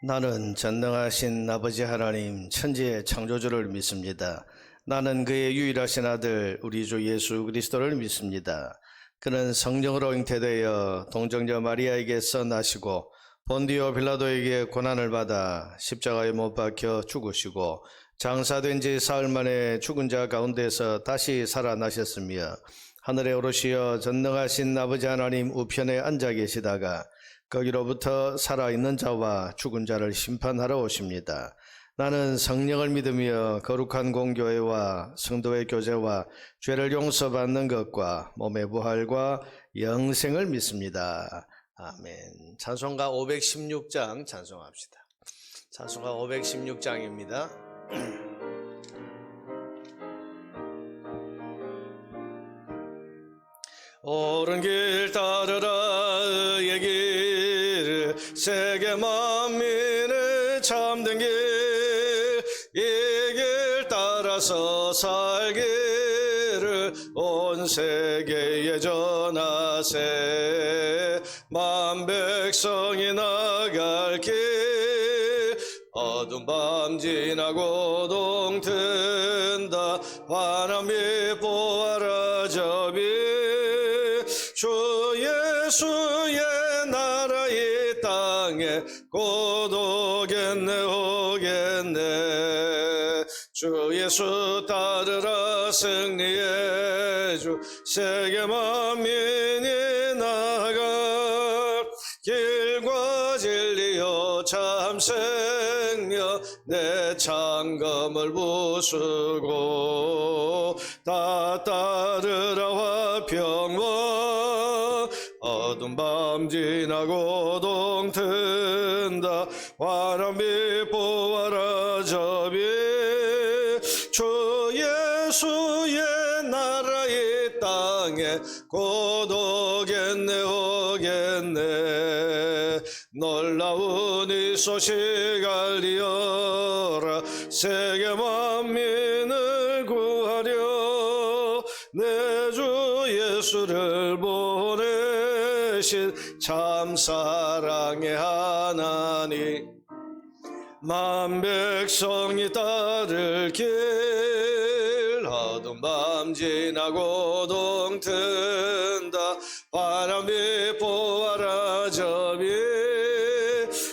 나는 전능하신 아버지 하나님 천지의 창조주를 믿습니다. 나는 그의 유일하신 아들 우리 주 예수 그리스도를 믿습니다. 그는 성령으로 잉태되어 동정녀 마리아에게서 나시고 본디오 빌라도에게 고난을 받아 십자가에 못 박혀 죽으시고 장사된 지 사흘 만에 죽은 자 가운데서 다시 살아나셨으며 하늘에 오르시어 전능하신 아버지 하나님 우편에 앉아 계시다가 거기로부터 살아있는 자와 죽은 자를 심판하러 오십니다. 나는 성령을 믿으며 거룩한 공교회와 성도의 교제와 죄를 용서받는 것과 몸의 부활과 영생을 믿습니다. 아멘. 찬송가 516장 찬송합시다. 찬송가 516장입니다. 옳은 길 따르라 의의 길 세계 만민의 참된 길 이 길 따라서 살기를 온 세계에 전하세 만 백성이 나갈 길 어두운 밤 지나고 동튼다 바람이 보아라 저비 주 예수의 나라 이 땅에 곧 오겠네 오겠네 주 예수 따르라 승리의 주 세계 만민이 나아갈 길과 진리요 참 생명 내 창검을 부수고 다 따르라 화평원 어두운 밤 지나고 동튼다 바람이 보아라 저비 주 예수의 나라 이 땅에 곧 오겠네 오겠네 놀라운 이 소식 알리어라 세계 만민을 구하려 내 주 예수를 보내신 참 사랑의 하나님 만 백성이 따를 길 어두운 밤 지나고 동튼다 바람이 보아라 저비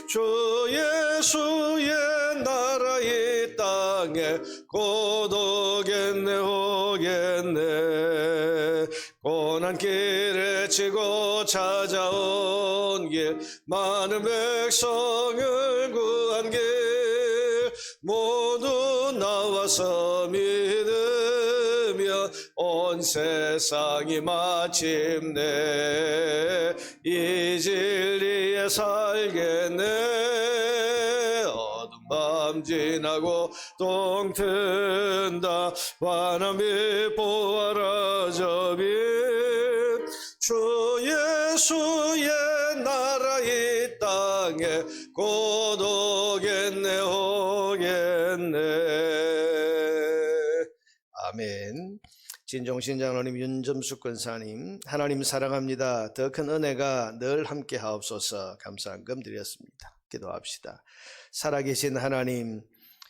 주 예수의 나라 이 땅에 곧 오겠네 오겠네 고난길에 치고 찾아온 길 많은 백성을 구한 길 모두 나와서 믿으면 온 세상이 마침내 이 진리에 살겠네 어두운 밤 지나고 동튼다 바람이 보아라 저비 주 예수의 나라 이 땅에 곧 오겠네 오겠네 아멘. 진종신장로님 윤점숙 권사님 하나님 사랑합니다. 더 큰 은혜가 늘 함께 하옵소서 감사한금 드렸습니다. 기도합시다. 살아계신 하나님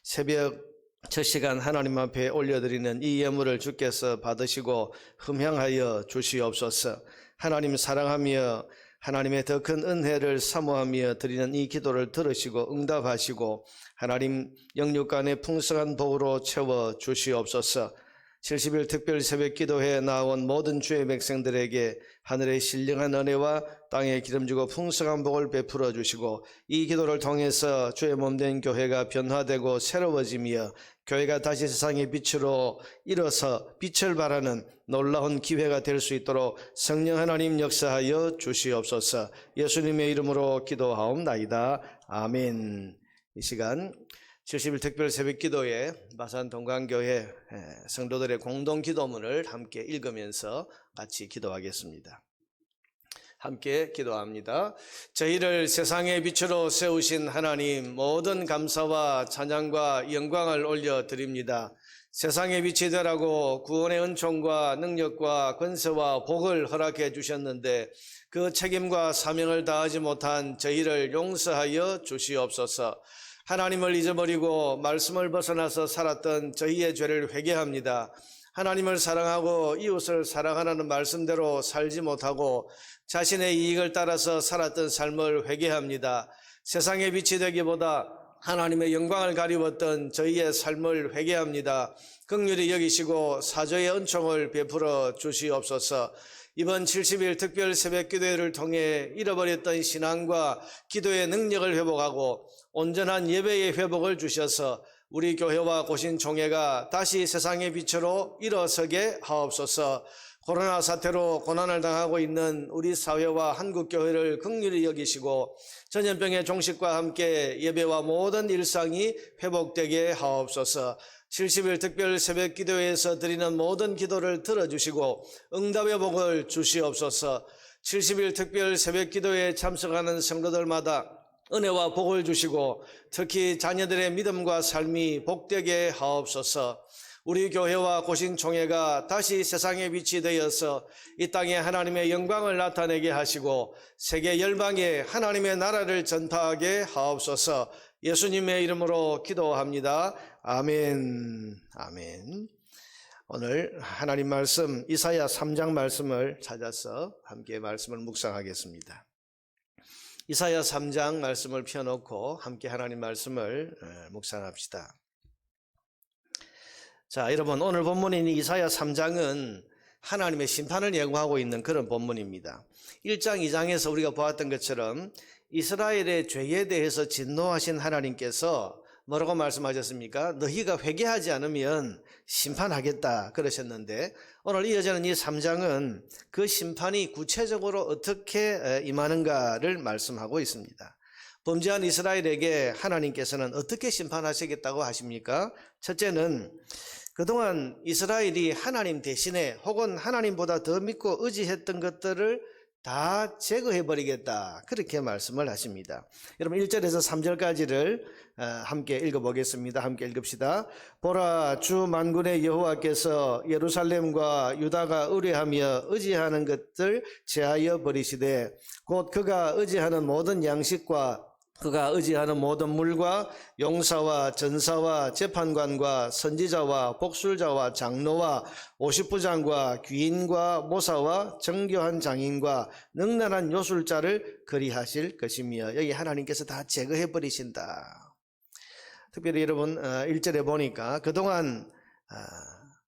새벽 첫 시간 하나님 앞에 올려드리는 이 예물을 주께서 받으시고 흠향하여 주시옵소서. 하나님 사랑하며 하나님의 더 큰 은혜를 사모하며 드리는 이 기도를 들으시고 응답하시고 하나님 영육간의 풍성한 복으로 채워 주시옵소서. 70일 특별 새벽 기도회에 나온 모든 주의 백성들에게 하늘의 신령한 은혜와 땅에 기름지고 풍성한 복을 베풀어 주시고 이 기도를 통해서 주의 몸된 교회가 변화되고 새로워지며 교회가 다시 세상의 빛으로 일어서 빛을 발하는 놀라운 기회가 될 수 있도록 성령 하나님 역사하여 주시옵소서. 예수님의 이름으로 기도하옵나이다. 아멘. 이 시간 70일 특별 새벽 기도에 마산 동강교회 성도들의 공동 기도문을 함께 읽으면서 같이 기도하겠습니다. 함께 기도합니다. 저희를 세상의 빛으로 세우신 하나님 모든 감사와 찬양과 영광을 올려드립니다. 세상의 빛이 되라고 구원의 은총과 능력과 권세와 복을 허락해 주셨는데 그 책임과 사명을 다하지 못한 저희를 용서하여 주시옵소서. 하나님을 잊어버리고 말씀을 벗어나서 살았던 저희의 죄를 회개합니다. 하나님을 사랑하고 이웃을 사랑하라는 말씀대로 살지 못하고 자신의 이익을 따라서 살았던 삶을 회개합니다. 세상의 빛이 되기보다 하나님의 영광을 가리웠던 저희의 삶을 회개합니다. 긍휼히 여기시고 사죄의 은총을 베풀어 주시옵소서. 이번 70일 특별 새벽 기도회를 통해 잃어버렸던 신앙과 기도의 능력을 회복하고 온전한 예배의 회복을 주셔서 우리 교회와 고신총회가 다시 세상의 빛으로 일어서게 하옵소서. 코로나 사태로 고난을 당하고 있는 우리 사회와 한국교회를 긍휼히 여기시고 전염병의 종식과 함께 예배와 모든 일상이 회복되게 하옵소서. 70일 특별 새벽 기도회에서 드리는 모든 기도를 들어주시고 응답의 복을 주시옵소서. 70일 특별 새벽 기도회에 참석하는 성도들마다 은혜와 복을 주시고 특히 자녀들의 믿음과 삶이 복되게 하옵소서. 우리 교회와 고신총회가 다시 세상의 빛이 되어서 이 땅에 하나님의 영광을 나타내게 하시고 세계 열방에 하나님의 나라를 전파하게 하옵소서. 예수님의 이름으로 기도합니다. 아멘. 아멘. 오늘 하나님 말씀 이사야 3장 말씀을 찾아서 함께 말씀을 묵상하겠습니다. 이사야 3장 말씀을 펴놓고 함께 하나님 말씀을 묵상합시다. 자, 여러분, 오늘 본문인 이사야 3장은 하나님의 심판을 예고하고 있는 그런 본문입니다. 1장, 2장에서 우리가 보았던 것처럼 이스라엘의 죄에 대해서 진노하신 하나님께서 뭐라고 말씀하셨습니까? 너희가 회개하지 않으면 심판하겠다 그러셨는데 오늘 이어지는 이 3장은 그 심판이 구체적으로 어떻게 임하는가를 말씀하고 있습니다. 범죄한 이스라엘에게 하나님께서는 어떻게 심판하시겠다고 하십니까? 첫째는 그동안 이스라엘이 하나님 대신에 혹은 하나님보다 더 믿고 의지했던 것들을 다 제거해버리겠다 그렇게 말씀을 하십니다. 여러분 1절에서 3절까지를 함께 읽어보겠습니다. 함께 읽읍시다. 보라, 주 만군의 여호와께서 예루살렘과 유다가 의뢰하며 의지하는 것들 제하여 버리시되 곧 그가 의지하는 모든 양식과 그가 의지하는 모든 물과 용사와 전사와 재판관과 선지자와 복술자와 장로와 오십부장과 귀인과 모사와 정교한 장인과 능란한 요술자를 거리하실 것이며 여기 하나님께서 다 제거해 버리신다. 특별히 여러분 1절에 보니까 그동안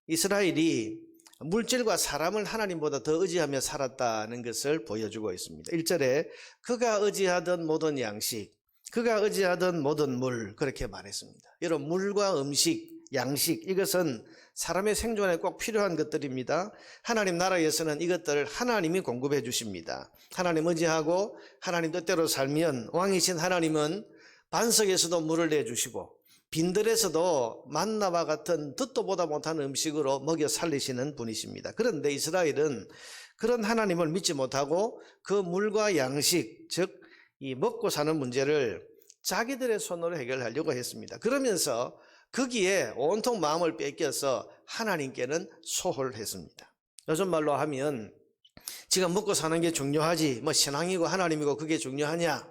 이스라엘이 물질과 사람을 하나님보다 더 의지하며 살았다는 것을 보여주고 있습니다. 1절에 그가 의지하던 모든 양식 그가 의지하던 모든 물 그렇게 말했습니다. 여러분 물과 음식, 양식 이것은 사람의 생존에 꼭 필요한 것들입니다. 하나님 나라에서는 이것들을 하나님이 공급해 주십니다. 하나님 의지하고 하나님 뜻대로 살면 왕이신 하나님은 반석에서도 물을 내주시고 빈들에서도 만나와 같은 듣도 보다 못한 음식으로 먹여 살리시는 분이십니다. 그런데 이스라엘은 그런 하나님을 믿지 못하고 그 물과 양식 즉 이 먹고 사는 문제를 자기들의 손으로 해결하려고 했습니다. 그러면서 거기에 온통 마음을 뺏겨서 하나님께는 소홀했습니다. 요즘 말로 하면 지금 먹고 사는 게 중요하지 뭐 신앙이고 하나님이고 그게 중요하냐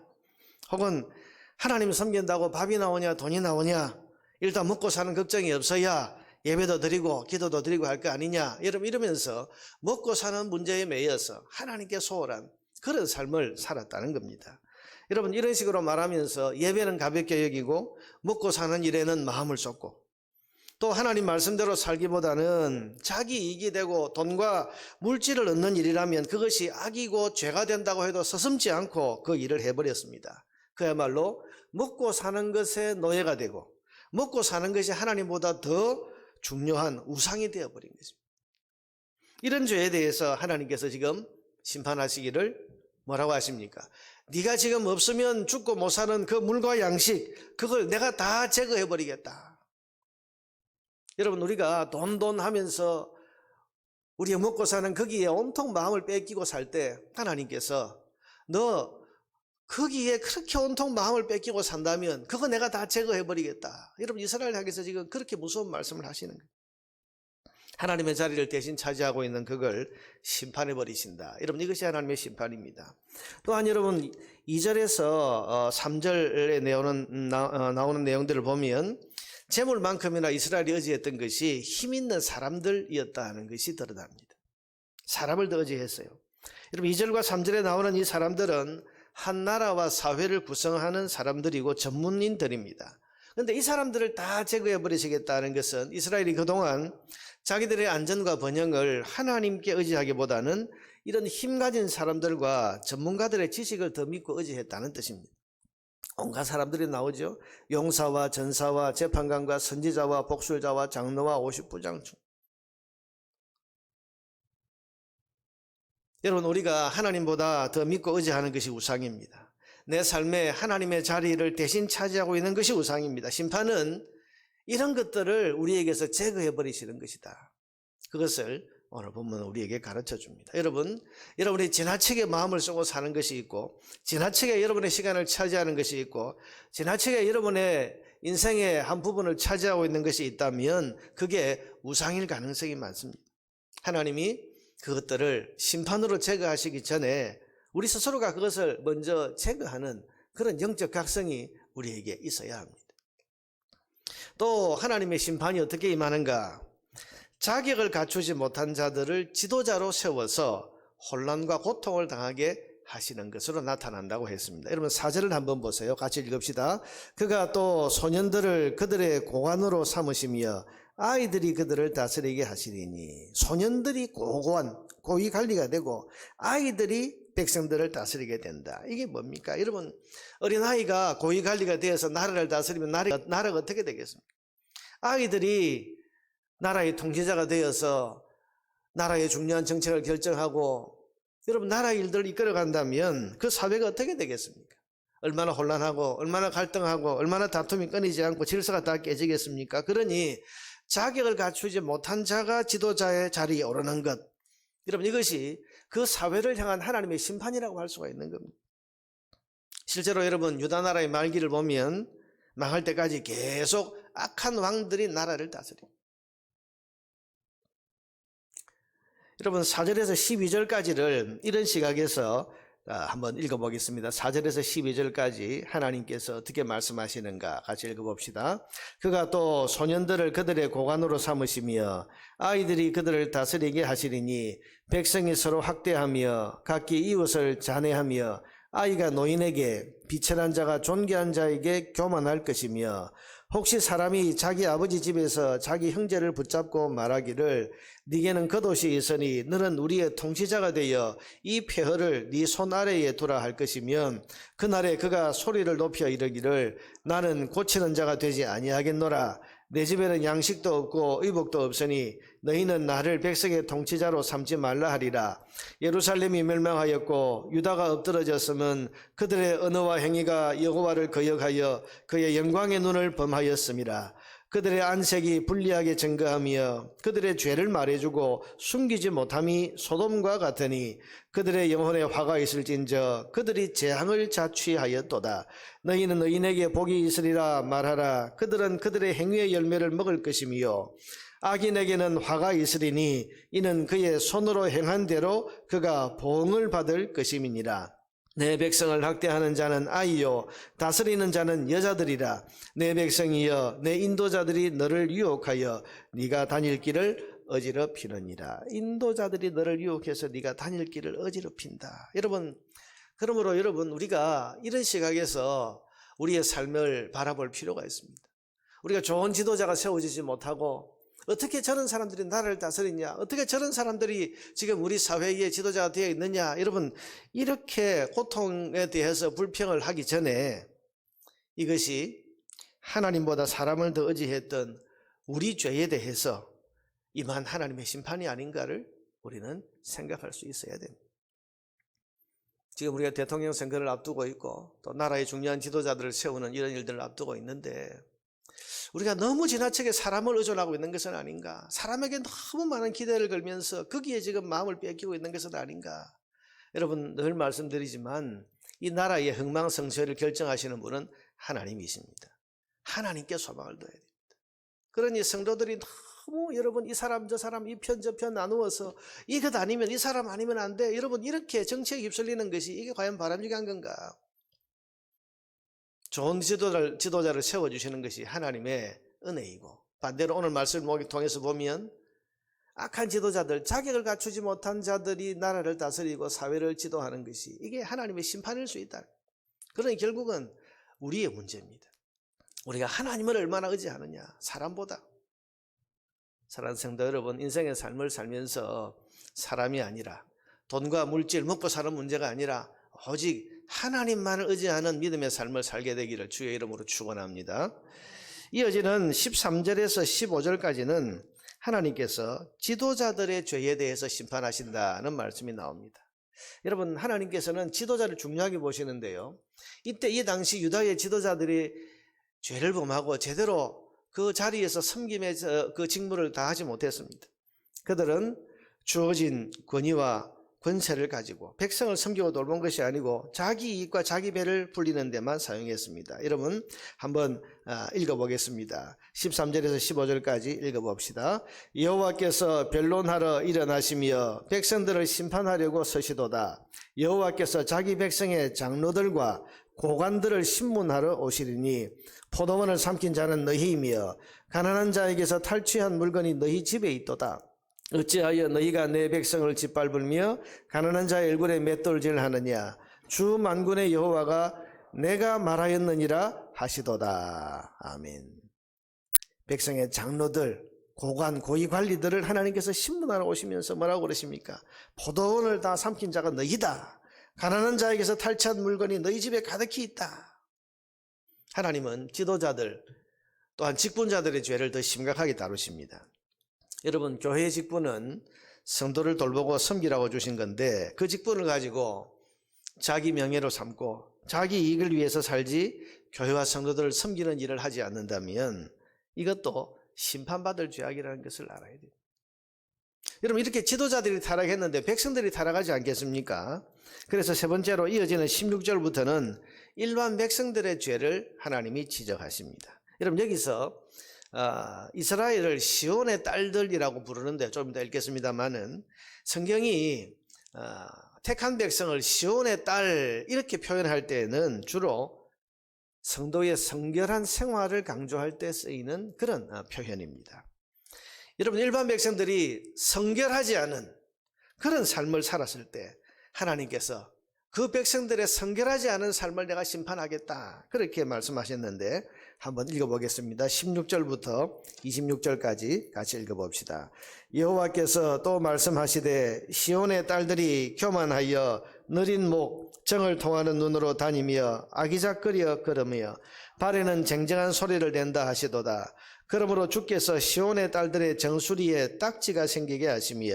혹은 하나님 섬긴다고 밥이 나오냐 돈이 나오냐 일단 먹고 사는 걱정이 없어야 예배도 드리고 기도도 드리고 할 거 아니냐 여러분 이러면서 먹고 사는 문제에 매여서 하나님께 소홀한 그런 삶을 살았다는 겁니다. 여러분 이런 식으로 말하면서 예배는 가볍게 여기고 먹고 사는 일에는 마음을 쏟고 또 하나님 말씀대로 살기보다는 자기 이익이 되고 돈과 물질을 얻는 일이라면 그것이 악이고 죄가 된다고 해도 서슴지 않고 그 일을 해버렸습니다. 그야말로 먹고 사는 것에 노예가 되고 먹고 사는 것이 하나님보다 더 중요한 우상이 되어버린 것입니다. 이런 죄에 대해서 하나님께서 지금 심판하시기를 뭐라고 하십니까? 네가 지금 없으면 죽고 못 사는 그 물과 양식 그걸 내가 다 제거해버리겠다. 여러분 우리가 돈 하면서 우리가 먹고 사는 거기에 온통 마음을 뺏기고 살 때 하나님께서 너 거기에 그렇게 온통 마음을 뺏기고 산다면 그거 내가 다 제거해버리겠다. 여러분 이스라엘 향해서 지금 그렇게 무서운 말씀을 하시는 거예요. 하나님의 자리를 대신 차지하고 있는 그걸 심판해 버리신다. 여러분, 이것이 하나님의 심판입니다. 또한 여러분 2절에서 3절에 나오는 내용들을 보면 재물만큼이나 이스라엘이 의지했던 것이 힘 있는 사람들이었다는 것이 드러납니다. 사람을 더 의지했어요. 여러분 2절과 3절에 나오는 이 사람들은 한 나라와 사회를 구성하는 사람들이고 전문인들입니다. 그런데 이 사람들을 다 제거해 버리시겠다는 것은 이스라엘이 그동안 자기들의 안전과 번영을 하나님께 의지하기보다는 이런 힘 가진 사람들과 전문가들의 지식을 더 믿고 의지했다는 뜻입니다. 온갖 사람들이 나오죠. 용사와 전사와 재판관과 선지자와 복술자와 장로와 50부장 중. 여러분, 우리가 하나님보다 더 믿고 의지하는 것이 우상입니다. 내 삶에 하나님의 자리를 대신 차지하고 있는 것이 우상입니다. 심판은 이런 것들을 우리에게서 제거해 버리시는 것이다. 그것을 오늘 본문은 우리에게 가르쳐 줍니다. 여러분이 지나치게 마음을 쏘고 사는 것이 있고, 지나치게 여러분의 시간을 차지하는 것이 있고, 지나치게 여러분의 인생의 한 부분을 차지하고 있는 것이 있다면 그게 우상일 가능성이 많습니다. 하나님이 그것들을 심판으로 제거하시기 전에 우리 스스로가 그것을 먼저 제거하는 그런 영적 각성이 우리에게 있어야 합니다. 또 하나님의 심판이 어떻게 임하는가? 자격을 갖추지 못한 자들을 지도자로 세워서 혼란과 고통을 당하게 하시는 것으로 나타난다고 했습니다. 여러분 4절을 한번 보세요. 같이 읽읍시다. 그가 또 소년들을 그들의 고관으로 삼으시며 아이들이 그들을 다스리게 하시리니, 소년들이 고위 관리가 되고 아이들이 백성들을 다스리게 된다. 이게 뭡니까? 여러분, 어린아이가 고위 관리가 되어서 나라를 다스리면 나라가 어떻게 되겠습니까? 아이들이 나라의 통치자가 되어서 나라의 중요한 정책을 결정하고 여러분 나라 일들을 이끌어간다면 그 사회가 어떻게 되겠습니까? 얼마나 혼란하고 얼마나 갈등하고 얼마나 다툼이 끊이지 않고 질서가 다 깨지겠습니까? 그러니 자격을 갖추지 못한 자가 지도자의 자리에 오르는 것, 여러분 이것이 그 사회를 향한 하나님의 심판이라고 할 수가 있는 겁니다. 실제로 여러분 유다 나라의 말기를 보면 망할 때까지 계속 악한 왕들이 나라를 다스립니다. 여러분 4절에서 12절까지를 이런 시각에서 한번 읽어보겠습니다. 4절에서 12절까지 하나님께서 어떻게 말씀하시는가 같이 읽어봅시다. 그가 또 소년들을 그들의 고관으로 삼으시며 아이들이 그들을 다스리게 하시리니 백성이 서로 학대하며 각기 이웃을 잔해하며 아이가 노인에게 비천한 자가 존귀한 자에게 교만할 것이며 혹시 사람이 자기 아버지 집에서 자기 형제를 붙잡고 말하기를 네게는 겉옷이 있으니 너는 우리의 통치자가 되어 이 폐허를 네 손 아래에 두라 할 것이면 그날에 그가 소리를 높여 이르기를 나는 고치는 자가 되지 아니하겠노라. 내 집에는 양식도 없고 의복도 없으니 너희는 나를 백성의 통치자로 삼지 말라 하리라. 예루살렘이 멸망하였고 유다가 엎드러졌으면 그들의 언어와 행위가 여호와를 거역하여 그의 영광의 눈을 범하였음이라. 그들의 안색이 불리하게 증거하며 그들의 죄를 말해주고 숨기지 못함이 소돔과 같으니 그들의 영혼에 화가 있을진저 그들이 재앙을 자취하였도다. 너희는 너희에게 복이 있으리라 말하라. 그들은 그들의 행위의 열매를 먹을 것이며 악인에게는 화가 있으리니 이는 그의 손으로 행한 대로 그가 보응을 받을 것임이니라. 내 백성을 학대하는 자는 아이요 다스리는 자는 여자들이라. 내 백성이여 내 인도자들이 너를 유혹하여 네가 다닐 길을 어지럽히느니라. 인도자들이 너를 유혹해서 네가 다닐 길을 어지럽힌다. 여러분, 그러므로 여러분 우리가 이런 시각에서 우리의 삶을 바라볼 필요가 있습니다. 우리가 좋은 지도자가 세워지지 못하고 어떻게 저런 사람들이 나라를 다스리냐, 어떻게 저런 사람들이 지금 우리 사회의 지도자가 되어 있느냐. 여러분 이렇게 고통에 대해서 불평을 하기 전에 이것이 하나님보다 사람을 더 의지했던 우리 죄에 대해서 임한 하나님의 심판이 아닌가를 우리는 생각할 수 있어야 됩니다. 지금 우리가 대통령 선거를 앞두고 있고 또 나라의 중요한 지도자들을 세우는 이런 일들을 앞두고 있는데 우리가 너무 지나치게 사람을 의존하고 있는 것은 아닌가, 사람에게 너무 많은 기대를 걸면서 거기에 지금 마음을 뺏기고 있는 것은 아닌가. 여러분 늘 말씀드리지만 이 나라의 흥망성쇠를 결정하시는 분은 하나님이십니다. 하나님께 소망을 둬야 됩니다. 그러니 성도들이 너무 여러분 이 사람 저 사람 이 편 저 편 나누어서 이것 아니면 이 사람 아니면 안 돼. 여러분 이렇게 정치에 휩쓸리는 것이 이게 과연 바람직한 건가? 좋은 지도자를 세워주시는 것이 하나님의 은혜이고, 반대로 오늘 말씀을 통해서 보면 악한 지도자들, 자격을 갖추지 못한 자들이 나라를 다스리고 사회를 지도하는 것이 이게 하나님의 심판일 수 있다. 그러니 결국은 우리의 문제입니다. 우리가 하나님을 얼마나 의지하느냐, 사람보다. 사랑하는 성도 여러분, 인생의 삶을 살면서 사람이 아니라 돈과 물질, 먹고 사는 문제가 아니라 오직 하나님만을 의지하는 믿음의 삶을 살게 되기를 주의 이름으로 축원합니다. 이어지는 13절에서 15절까지는 하나님께서 지도자들의 죄에 대해서 심판하신다는 말씀이 나옵니다. 여러분, 하나님께서는 지도자를 중요하게 보시는데요, 이때 이 당시 유다의 지도자들이 죄를 범하고 제대로 그 자리에서 섬김의 그 직무를 다하지 못했습니다. 그들은 주어진 권위와 권세를 가지고 백성을 섬기고 돌본 것이 아니고 자기 이익과 자기 배를 불리는 데만 사용했습니다. 여러분 한번 읽어보겠습니다. 13절에서 15절까지 읽어봅시다. 여호와께서 변론하러 일어나시며 백성들을 심판하려고 서시도다. 여호와께서 자기 백성의 장로들과 고관들을 심문하러 오시리니 포도원을 삼킨 자는 너희이며 가난한 자에게서 탈취한 물건이 너희 집에 있도다. 어찌하여 너희가 내 백성을 짓밟으며 가난한 자의 얼굴에 맷돌질 하느냐. 주 만군의 여호와가 내가 말하였느니라 하시도다. 아멘. 백성의 장로들, 고관, 고위 관리들을 하나님께서 신문하러 오시면서 뭐라고 그러십니까? 포도원을 다 삼킨 자가 너희다. 가난한 자에게서 탈취한 물건이 너희 집에 가득히 있다. 하나님은 지도자들 또한 직분자들의 죄를 더 심각하게 다루십니다. 여러분, 교회의 직분은 성도를 돌보고 섬기라고 주신 건데 그 직분을 가지고 자기 명예로 삼고 자기 이익을 위해서 살지 교회와 성도들을 섬기는 일을 하지 않는다면 이것도 심판받을 죄악이라는 것을 알아야 돼요. 여러분, 이렇게 지도자들이 타락했는데 백성들이 타락하지 않겠습니까? 그래서 세 번째로 이어지는 16절부터는 일반 백성들의 죄를 하나님이 지적하십니다. 여러분, 여기서 이스라엘을 시온의 딸들이라고 부르는데 좀 이따 읽겠습니다만은 성경이 택한 백성을 시온의 딸 이렇게 표현할 때는 주로 성도의 성결한 생활을 강조할 때 쓰이는 그런 표현입니다. 여러분, 일반 백성들이 성결하지 않은 그런 삶을 살았을 때 하나님께서 그 백성들의 성결하지 않은 삶을 내가 심판하겠다 그렇게 말씀하셨는데 한번 읽어보겠습니다. 16절부터 26절까지 같이 읽어봅시다. 여호와께서 또 말씀하시되 시온의 딸들이 교만하여 느린 목 정을 통하는 눈으로 다니며 아기작거려 걸으며 발에는 쟁쟁한 소리를 낸다 하시도다. 그러므로 주께서 시온의 딸들의 정수리에 딱지가 생기게 하시며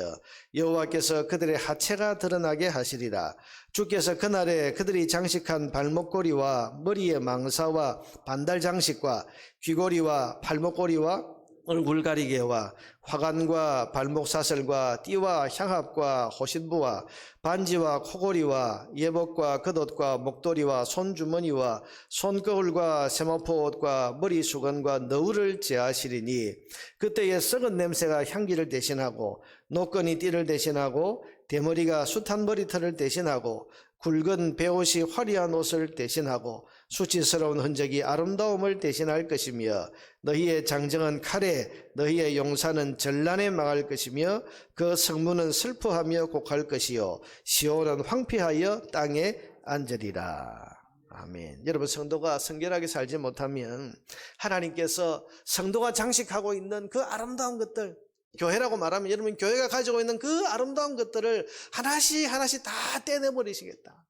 여호와께서 그들의 하체가 드러나게 하시리라. 주께서 그날에 그들이 장식한 발목고리와 머리의 망사와 반달 장식과 귀고리와 발목고리와 얼굴가리개와 화관과 발목사슬과 띠와 향합과 호신부와 반지와 코고리와 예복과 겉옷과 목도리와 손주머니와 손거울과 세마포옷과 머리수건과 너울을 제하시리니 그때에 썩은 냄새가 향기를 대신하고 노끈이 띠를 대신하고 대머리가 숱한 머리털을 대신하고 굵은 베옷이 화려한 옷을 대신하고 수치스러운 흔적이 아름다움을 대신할 것이며 너희의 장정은 칼에 너희의 용사는 전란에 망할 것이며 그 성문은 슬퍼하며 곡할 것이요 시온은 황폐하여 땅에 앉으리라. 아멘. 여러분, 성도가 성결하게 살지 못하면 하나님께서 성도가 장식하고 있는 그 아름다운 것들, 교회라고 말하면 여러분 교회가 가지고 있는 그 아름다운 것들을 하나씩 하나씩 다 떼내버리시겠다.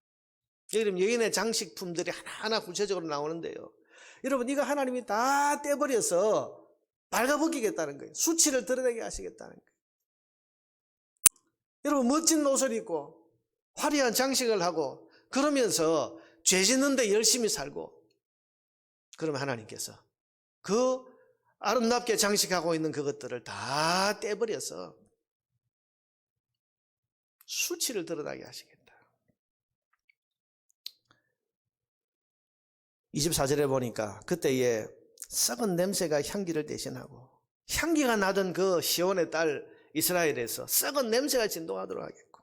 여러분, 여인의 장식품들이 하나하나 구체적으로 나오는데요, 여러분 이거 하나님이 다 떼버려서 발가벗기겠다는 거예요. 수치를 드러내게 하시겠다는 거예요. 여러분, 멋진 옷을 입고 화려한 장식을 하고 그러면서 죄 짓는데 열심히 살고 그러면 하나님께서 그 아름답게 장식하고 있는 그것들을 다 떼버려서 수치를 드러나게 하시겠다. 24절에 보니까 그때에 썩은 냄새가 향기를 대신하고 향기가 나던 그 시온의 딸 이스라엘에서 썩은 냄새가 진동하도록 하겠고,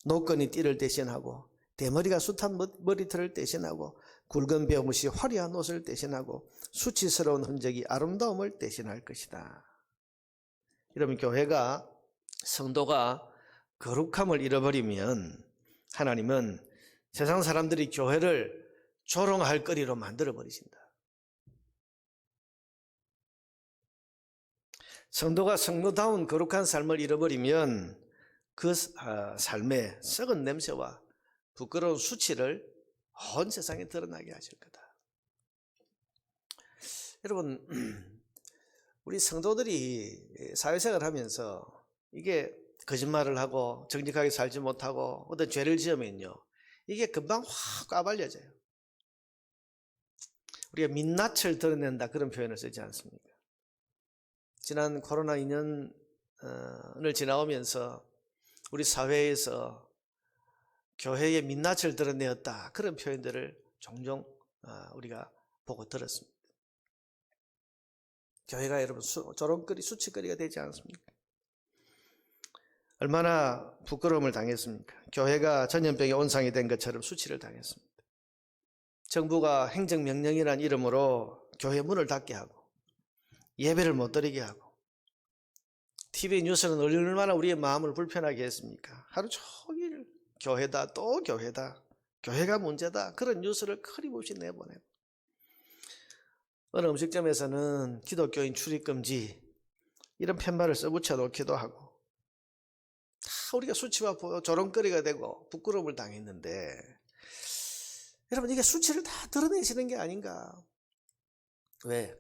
노끈이 띠를 대신하고 대머리가 숱한 머리털을 대신하고 굵은 배옷이 화려한 옷을 대신하고 수치스러운 흔적이 아름다움을 대신할 것이다. 여러분, 교회가, 성도가 거룩함을 잃어버리면 하나님은 세상 사람들이 교회를 조롱할 거리로 만들어 버리신다. 성도가 성도다운 거룩한 삶을 잃어버리면 그 삶에 썩은 냄새와 부끄러운 수치를 온 세상에 드러나게 하실 거다. 여러분, 우리 성도들이 사회생활을 하면서 이게 거짓말을 하고 정직하게 살지 못하고 어떤 죄를 지으면요, 이게 금방 확 까발려져요. 우리가 민낯을 드러낸다, 그런 표현을 쓰지 않습니까? 지난 코로나 2년을 지나오면서 우리 사회에서 교회의 민낯을 드러내었다, 그런 표현들을 종종 우리가 보고 들었습니다. 교회가 여러분 조롱거리, 수치거리가 되지 않습니까? 얼마나 부끄러움을 당했습니까? 교회가 전염병의 온상이 된 것처럼 수치를 당했습니다. 정부가 행정명령이라는 이름으로 교회 문을 닫게 하고 예배를 못 드리게 하고, TV 뉴스는 얼마나 우리의 마음을 불편하게 했습니까? 하루 종일 교회다, 또 교회다, 교회가 문제다, 그런 뉴스를 끊임없이 내보내고, 어느 음식점에서는 기독교인 출입금지, 이런 팻말을 써붙여 놓기도 하고, 다 우리가 수치와 조롱거리가 되고 부끄러움을 당했는데, 여러분, 이게 수치를 다 드러내시는 게 아닌가? 왜?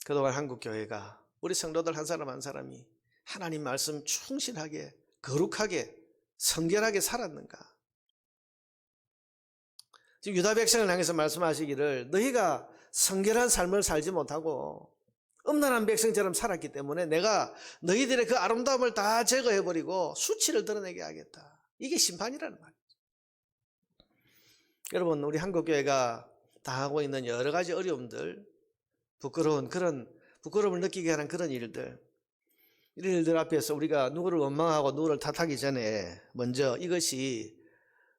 그동안 한국교회가, 우리 성도들 한 사람 한 사람이 하나님 말씀 충실하게, 거룩하게, 성결하게 살았는가? 지금 유다 백성을 향해서 말씀하시기를, 너희가 성결한 삶을 살지 못하고 음란한 백성처럼 살았기 때문에 내가 너희들의 그 아름다움을 다 제거해버리고 수치를 드러내게 하겠다. 이게 심판이라는 말이죠. 여러분, 우리 한국교회가 당하고 있는 여러 가지 어려움들, 그런 부끄러움을 느끼게 하는 그런 일들, 이런 일들 앞에서 우리가 누구를 원망하고 누구를 탓하기 전에 먼저 이것이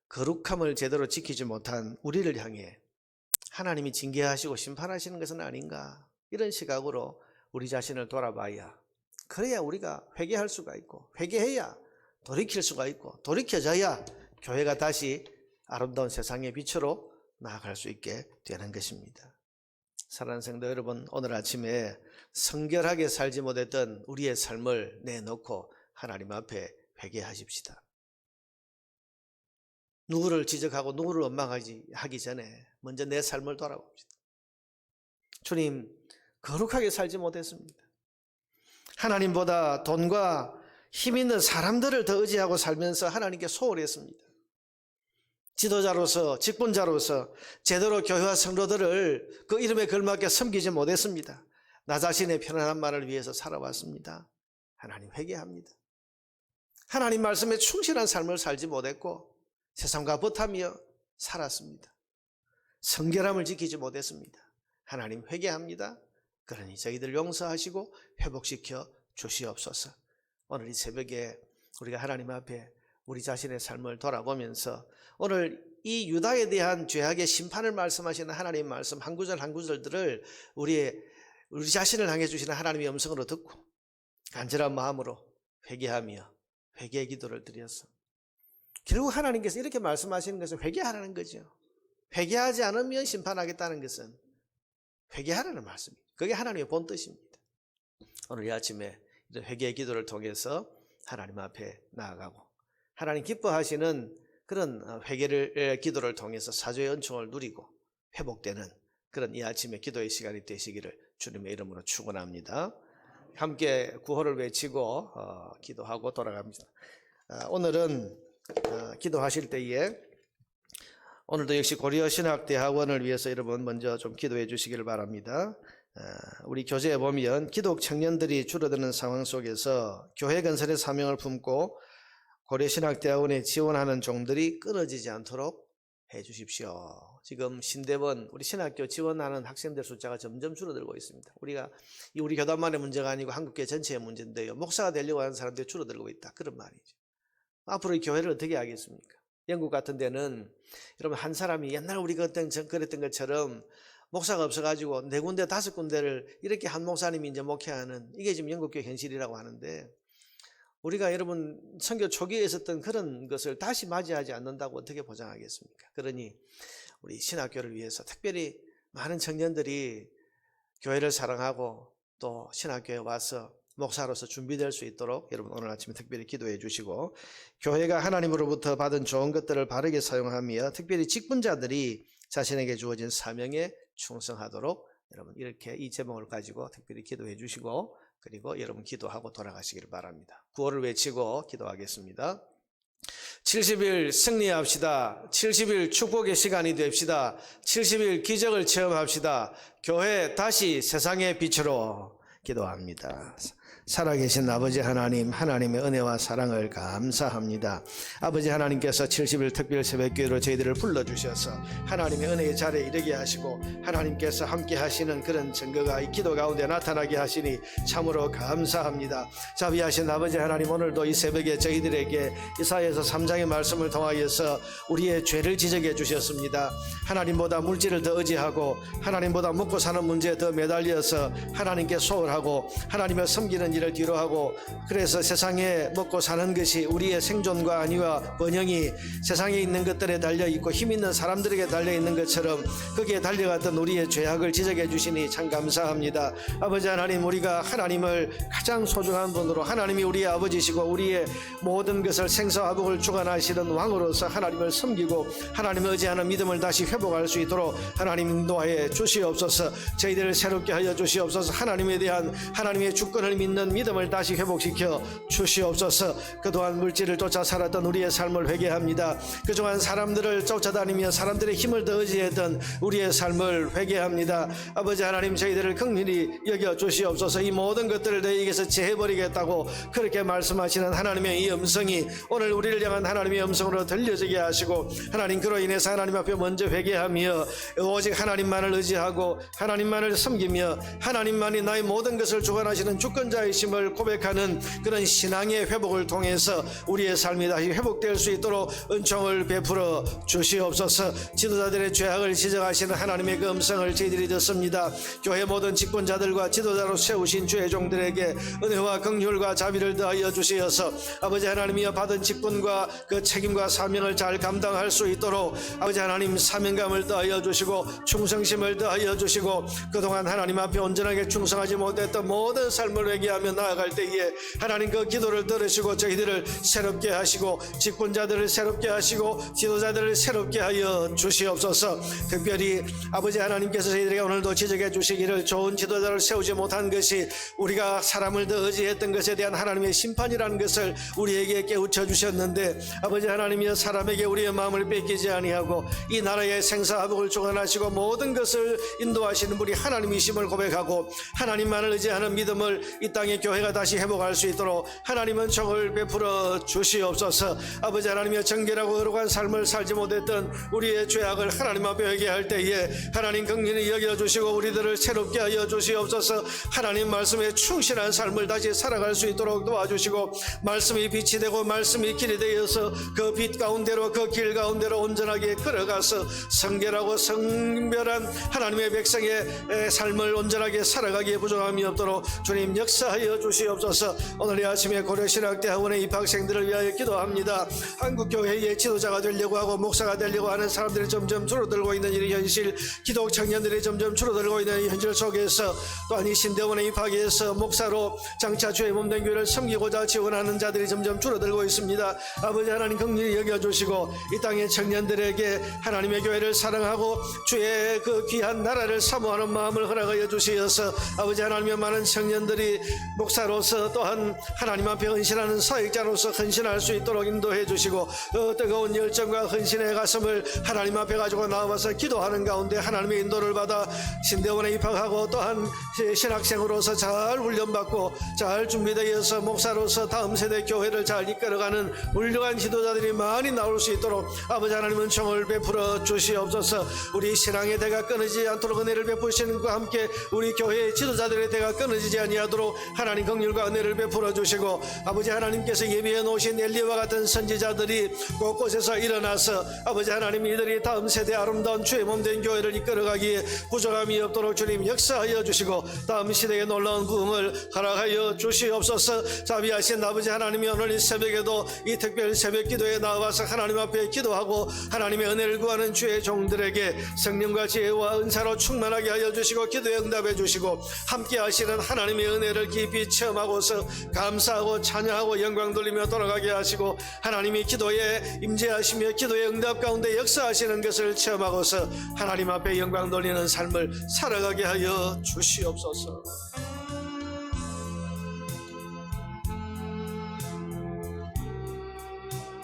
거룩함을 제대로 지키지 못한 우리를 향해 하나님이 징계하시고 심판하시는 것은 아닌가, 이런 시각으로 우리 자신을 돌아봐야, 그래야 우리가 회개할 수가 있고, 회개해야 돌이킬 수가 있고, 돌이켜져야 교회가 다시 아름다운 세상의 빛으로 나아갈 수 있게 되는 것입니다. 사랑하는 성도 여러분, 오늘 아침에 성결하게 살지 못했던 우리의 삶을 내놓고 하나님 앞에 회개하십시다. 누구를 지적하고 누구를 원망하기 전에 먼저 내 삶을 돌아봅시다. 주님, 거룩하게 살지 못했습니다. 하나님보다 돈과 힘 있는 사람들을 더 의지하고 살면서 하나님께 소홀했습니다. 지도자로서, 직분자로서 제대로 교회와 성도들을 그 이름에 걸맞게 섬기지 못했습니다. 나 자신의 편안한 말을 위해서 살아왔습니다. 하나님, 회개합니다. 하나님 말씀에 충실한 삶을 살지 못했고 세상과 버타며 살았습니다. 성결함을 지키지 못했습니다. 하나님, 회개합니다. 그러니 저희들 용서하시고 회복시켜 주시옵소서. 오늘 이 새벽에 우리가 하나님 앞에 우리 자신의 삶을 돌아보면서 오늘 이 유다에 대한 죄악의 심판을 말씀하시는 하나님 말씀 한 구절 한 구절들을 우리 자신을 향해 주시는 하나님의 음성으로 듣고 간절한 마음으로 회개하며 회개의 기도를 드려서, 결국 하나님께서 이렇게 말씀하시는 것은 회개하라는 거죠. 회개하지 않으면 심판하겠다는 것은 회개하라는 말씀입니다. 그게 하나님의 본 뜻입니다. 오늘 이 아침에 회개의 기도를 통해서 하나님 앞에 나아가고 하나님 기뻐하시는 그런 회개의 기도를 통해서 사죄의 은총을 누리고 회복되는 그런 이 아침의 기도의 시간이 되시기를 주님의 이름으로 축원합니다. 함께 구호를 외치고 기도하고 돌아갑니다. 오늘은 기도하실 때에 오늘도 역시 고려신학대학원을 위해서 여러분 먼저 좀 기도해 주시기를 바랍니다. 우리 교재에 보면 기독 청년들이 줄어드는 상황 속에서 교회 건설의 사명을 품고 고려신학대학원에 지원하는 종들이 끊어지지 않도록 해 주십시오. 지금 신대원 우리 신학교 지원하는 학생들 숫자가 점점 줄어들고 있습니다. 우리 교단만의 문제가 아니고 한국교회 전체의 문제인데요. 목사가 되려고 하는 사람들이 줄어들고 있다. 그런 말이죠. 앞으로 이 교회를 어떻게 하겠습니까? 영국 같은 데는 여러분 한 사람이 옛날 우리가 그랬던 것처럼 목사가 없어가지고 4군데 5군데를 이렇게 한 목사님이 이제 목회하는 이게 지금 영국교회 현실이라고 하는데 우리가 여러분 선교 초기에 있었던 그런 것을 다시 맞이하지 않는다고 어떻게 보장하겠습니까? 그러니 우리 신학교를 위해서 특별히 많은 청년들이 교회를 사랑하고 또 신학교에 와서 목사로서 준비될 수 있도록 여러분 오늘 아침에 특별히 기도해 주시고 교회가 하나님으로부터 받은 좋은 것들을 바르게 사용하며 특별히 직분자들이 자신에게 주어진 사명에 충성하도록 여러분 이렇게 이 제목을 가지고 특별히 기도해 주시고 그리고 여러분 기도하고 돌아가시기를 바랍니다. 구호를 외치고 기도하겠습니다. 70일 승리합시다. 70일 축복의 시간이 됩시다. 70일 기적을 체험합시다. 교회 다시 세상의 빛으로 기도합니다. 살아계신 아버지 하나님, 하나님의 은혜와 사랑을 감사합니다. 아버지 하나님께서 70일 특별 새벽기도로 저희들을 불러주셔서 하나님의 은혜의 자리에 이르게 하시고 하나님께서 함께 하시는 그런 증거가 이 기도 가운데 나타나게 하시니 참으로 감사합니다. 자비하신 아버지 하나님, 오늘도 이 새벽에 저희들에게 이사야서 3장의 말씀을 통하여서 우리의 죄를 지적해 주셨습니다. 하나님보다 물질을 더 의지하고 하나님보다 먹고 사는 문제에 더 매달려서 하나님께 소홀하고 하나님을 섬기는 일을 뒤로하고 그래서 세상에 먹고 사는 것이 우리의 생존과 안위와 번영이 세상에 있는 것들에 달려있고 힘있는 사람들에게 달려있는 것처럼 거기에 달려갔던 우리의 죄악을 지적해 주시니 참 감사합니다. 아버지 하나님, 우리가 하나님을 가장 소중한 분으로 하나님이 우리의 아버지시고 우리의 모든 것을 생사와 복을 주관하시는 왕으로서 하나님을 섬기고 하나님을 의지하는 믿음을 다시 회복할 수 있도록 하나님 인도하여 주시옵소서. 저희들을 새롭게 하여 주시옵소서. 하나님에 대한 하나님의 주권을 믿는 믿음을 다시 회복시켜 주시옵소서. 그동안 물질을 쫓아 살았던 우리의 삶을 회개합니다. 그동안 사람들을 쫓아다니며 사람들의 힘을 더 의지했던 우리의 삶을 회개합니다. 아버지 하나님, 저희들을 긍휼히 여겨 주시옵소서. 이 모든 것들을 너희에게서 제해버리겠다고 그렇게 말씀하시는 하나님의 이 음성이 오늘 우리를 향한 하나님의 음성으로 들려지게 하시고 하나님, 그로 인해서 하나님 앞에 먼저 회개하며 오직 하나님만을 의지하고 하나님만을 섬기며 하나님만이 나의 모든 것을 주관하시는 주권자이심을 고백하는 그런 신앙의 회복을 통해서 우리의 삶이 다시 회복될 수 있도록 은총을 베풀어 주시옵소서. 지도자들의 죄악을 지적하시는 하나님의 그 음성을 저희들이 듣습니다. 교회 모든 직분자들과 지도자로 세우신 주의 종들에게 은혜와 긍휼과 자비를 더하여 주시어서 아버지 하나님이여 받은 직분과 그 책임과 사명을 잘 감당할 수 있도록 아버지 하나님 사명감을 더하여 주시고 충성심을 더하여 주시고 그동안 하나님 앞에 온전하게 충성하지 못했던 모든 삶을 회개하며 나아갈 때에 하나님 그 기도를 들으시고 저희들을 새롭게 하시고 직분자들을 새롭게 하시고 지도자들을 새롭게 하여 주시옵소서. 특별히 아버지 하나님께서 저희들에게 오늘도 지적해 주시기를 좋은 지도자를 세우지 못한 것이 우리가 사람을 더 의지했던 것에 대한 하나님의 심판이라는 것을 우리에게 깨우쳐 주셨는데 아버지 하나님이여 사람에게 우리의 마음을 뺏기지 아니하고 이 나라의 생사화복을 주관하시고 모든 것을 인도하시는 분이 하나님이심을 고백하고 하나님만을 의지하는 믿음을 이 땅의 교회가 다시 회복할 수 있도록 하나님 은총을 베풀어 주시옵소서. 아버지 하나님이여 정결하고 거룩한 삶을 살지 못했던 우리의 죄악을 하나님 앞에 회개할 때에 하나님 긍휼히 여겨주시고 우리들을 새롭게 하여 주시옵소서. 하나님 말씀에 충실한 삶을 다시 살아갈 수 있도록 도와주시고 말씀이 빛이 되고 말씀이 길이 되어서 그 빛 가운데로 그 길 가운데로 온전하게 걸어가서 성결하고 성별한 하나님의 백성의 삶을 온전하게 살아가기에 부족함이 없도록 주님 역사하여 주시옵소서. 오늘 이 아침에 고려신학대학원의 입학생들을 위하여 기도합니다. 한국교회의 지도자가 되려고 하고 목사가 되려고 하는 사람들이 점점 줄어들고 있는 이 현실, 기독 청년들이 점점 줄어들고 있는 이 현실 속에서 또한 이 신대원에 입학해서 목사로 장차 주의 몸된 교회를 섬기고자 지원하는 자들이 점점 줄어들고 있습니다. 아버지 하나님 긍휼히 여겨주시고 이 땅의 청년들에게 하나님의 교회를 사랑하고 주의 그 귀한 나라를 사모하는 마음을 허락하여 주시어서 아버지 하나님의 많은 청년들이 목사로서 또한 하나님 앞에 헌신하는 사역자로서 헌신할 수 있도록 인도해 주시고 뜨거운 열정과 헌신의 가슴을 하나님 앞에 가지고 나와서 기도하는 가운데 하나님의 인도를 받아 신대원에 입학하고 또한 신학생으로서 잘 훈련받고 잘 준비되어서 목사로서 다음 세대 교회를 잘 이끌어가는 훌륭한 지도자들이 많이 나올 수 있도록 아버지 하나님 은총을 베풀어 주시옵소서. 우리 신앙의 대가 끊어지지 않도록 은혜를 베푸시는 것과 함께 우리 교회의 지도자들의 대가 끊어지지 아니하도록 하나님 긍휼과 은혜를 베풀어 주시고 아버지 하나님께서 예비해 놓으신 엘리야와 같은 선지자들이 곳곳에서 일어나서 아버지 하나님 이들이 다음 세대 아름다운 주의 몸된 교회를 이끌어가기에 부족함이 없도록 주님 역사하여 주시고 다음 시대에 놀라운 부흥을 허락하여 주시옵소서. 자비하신 아버지 하나님이 오늘 이 새벽에도 이 특별 새벽 기도에 나와서 하나님 앞에 기도하고 하나님의 은혜를 구하는 주의 종들에게 성령과 지혜와 은사로 충만하게 하여 주시고 기도에 응답해 주시고 함께 하시는 하나님의 은혜를 깊이 체험하고서 감사하고 찬양하고 영광 돌리며 돌아가게 하시고 하나님이 기도에 임재하시며 기도의 응답 가운데 역사하시는 것을 체험하고서 하나님 앞에 영광 돌리는 삶을 살아가게 하여 주시옵소서.